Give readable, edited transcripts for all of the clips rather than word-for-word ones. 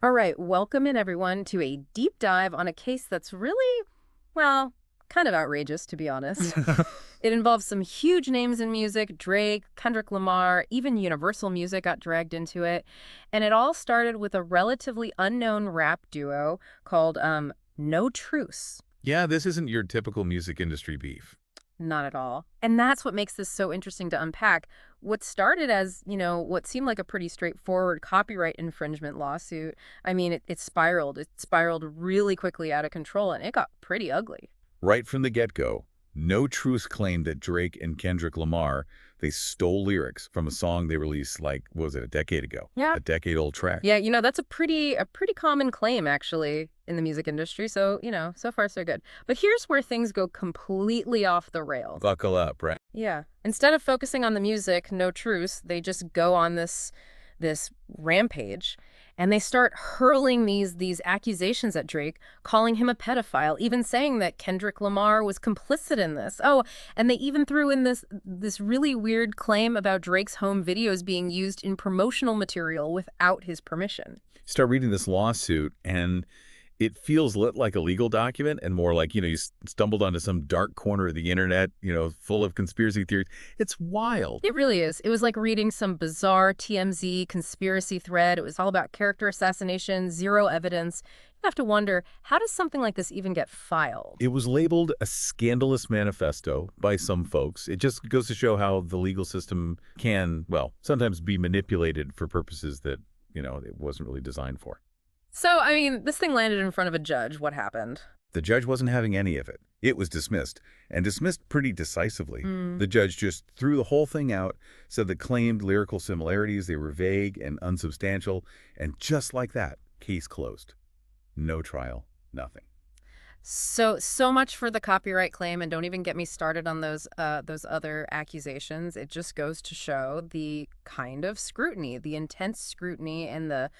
All right, welcome in everyone to a deep dive on a case that's really, well, kind of outrageous, to be honest. It involves some huge names in music. Drake, Kendrick Lamar, even Universal Music got dragged into it. And it all started with a relatively unknown rap duo called No Truce. Yeah, this isn't your typical music industry beef. Not at all. And that's what makes this so interesting to unpack. What started as, what seemed like a pretty straightforward copyright infringement lawsuit, I mean, it spiraled. It spiraled really quickly out of control, and it got pretty ugly. Right from the get-go, No Truth claimed that Drake and Kendrick Lamar, they stole lyrics from a song they released like, what was it, a decade ago? Yeah. A decade-old track. Yeah, that's a pretty common claim actually in the music industry. So, so far so good. But here's where things go completely off the rails. Buckle up, right? Yeah. Instead of focusing on the music, no truce, they just go on this rampage and they start hurling these accusations at Drake, calling him a pedophile, even saying that Kendrick Lamar was complicit in this. Oh, and they even threw in this really weird claim about Drake's home videos being used in promotional material without his permission. Start reading this lawsuit, and it feels like a legal document and more like, you stumbled onto some dark corner of the internet, full of conspiracy theories. It's wild. It really is. It was like reading some bizarre TMZ conspiracy thread. It was all about character assassination, zero evidence. You have to wonder, how does something like this even get filed? It was labeled a scandalous manifesto by some folks. It just goes to show how the legal system can, well, sometimes be manipulated for purposes that, it wasn't really designed for. So, I mean, this thing landed in front of a judge. What happened? The judge wasn't having any of it. It was dismissed, and dismissed pretty decisively. Mm. The judge just threw the whole thing out, said the claimed lyrical similarities, they were vague and unsubstantial, and just like that, case closed. No trial, nothing. So much for the copyright claim, and don't even get me started on those other accusations. It just goes to show the kind of scrutiny, the intense scrutiny, and the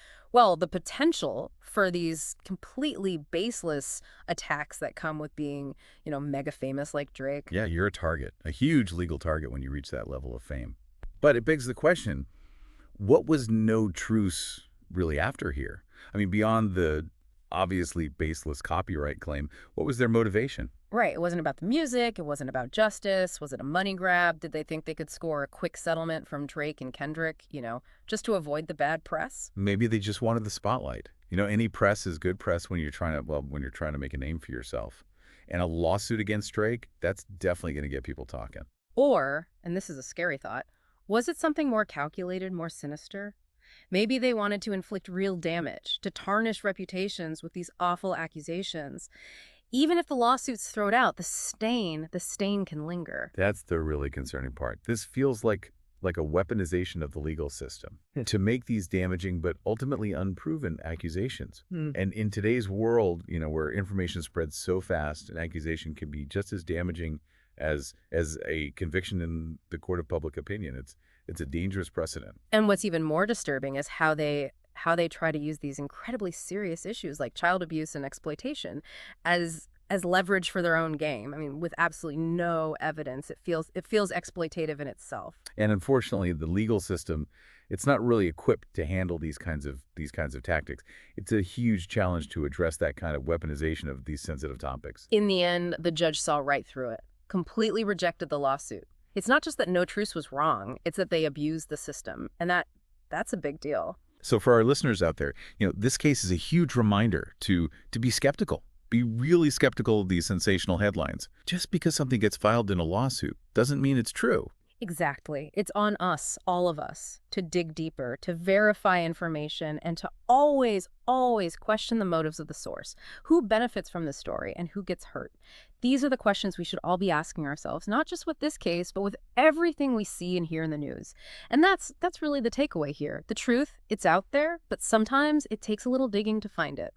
potential for these completely baseless attacks that come with being, mega famous like Drake. Yeah, you're a target, a huge legal target when you reach that level of fame. But it begs the question, what was No Truce really after here? I mean, beyond the obviously baseless copyright claim, what was their motivation? Right. It wasn't about the music. It wasn't about justice. Was it a money grab? Did they think they could score a quick settlement from Drake and Kendrick, just to avoid the bad press? Maybe they just wanted the spotlight. Any press is good press when you're trying to, well, when you're trying to make a name for yourself. And a lawsuit against Drake, that's definitely going to get people talking. Or, and this is a scary thought, was it something more calculated, more sinister? Maybe they wanted to inflict real damage, to tarnish reputations with these awful accusations. Even if the lawsuits throw it out, the stain can linger. That's the really concerning part. This feels like a weaponization of the legal system to make these damaging but ultimately unproven accusations. And in today's world, where information spreads so fast, an accusation can be just as damaging as a conviction in the court of public opinion. It's a dangerous precedent. And what's even more disturbing is how they try to use these incredibly serious issues like child abuse and exploitation as leverage for their own game. I mean, with absolutely no evidence. It feels exploitative in itself. And unfortunately, the legal system, it's not really equipped to handle these kinds of tactics. It's a huge challenge to address that kind of weaponization of these sensitive topics. In the end, the judge saw right through it, completely rejected the lawsuit. It's not just that No Truce was wrong, it's that they abused the system. And that's a big deal. So for our listeners out there, this case is a huge reminder to be skeptical. Be really skeptical of these sensational headlines. Just because something gets filed in a lawsuit doesn't mean it's true. Exactly. It's on us, all of us, to dig deeper, to verify information, and to always, always question the motives of the source. Who benefits from this story and who gets hurt? These are the questions we should all be asking ourselves, not just with this case, but with everything we see and hear in the news. And that's really the takeaway here. The truth, it's out there, but sometimes it takes a little digging to find it.